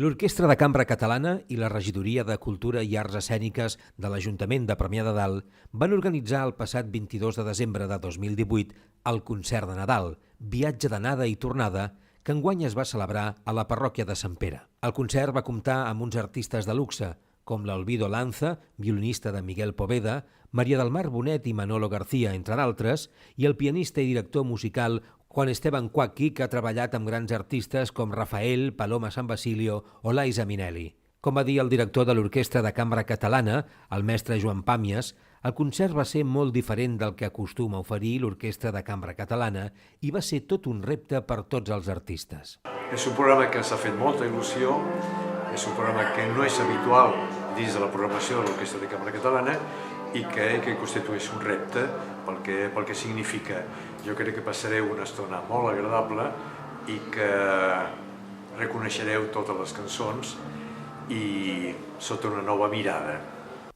L'Orquestra de Cambra Catalana i la Regidoria de Cultura i Arts Escèniques de l'Ajuntament de Premià de Dalt van organitzar el passat 22 de desembre de 2018 el concert de Nadal, viatge d'anada i tornada, que enguany es va celebrar a la parròquia de Sant Pere. El concert va comptar amb uns artistes de luxe, com l'Alvido Lanza, violinista de Miguel Poveda, Maria del Mar Bonet i Manolo García, entre d'altres, i el pianista i director musical Juan Esteban Cuacchi, que ha treballat amb grans artistes com Rafael, Paloma San Basilio o Liza Minnelli. Com va dir el director de l'Orquestra de Cambra Catalana, el mestre Joan Pàmies, el concert va ser molt diferent del que acostuma a oferir l'Orquestra de Cambra Catalana i va ser tot un repte per tots els artistes. És un programa que ens ha fet molta il·lusió, és un programa que no és habitual dins de la programació de l'Orquestra de Cambra Catalana i que constitueix un repte pel que significa. Jo crec que passareu una estona molt agradable i que reconeixereu totes les cançons i sota una nova mirada.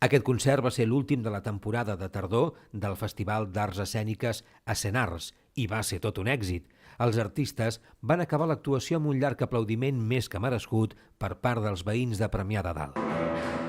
Aquest concert va ser l'últim de la temporada de tardor del Festival d'Arts Escèniques Escenars i va ser tot un èxit. Els artistes van acabar l'actuació amb un llarg aplaudiment més que merescut per part dels veïns de Premià de Dalt.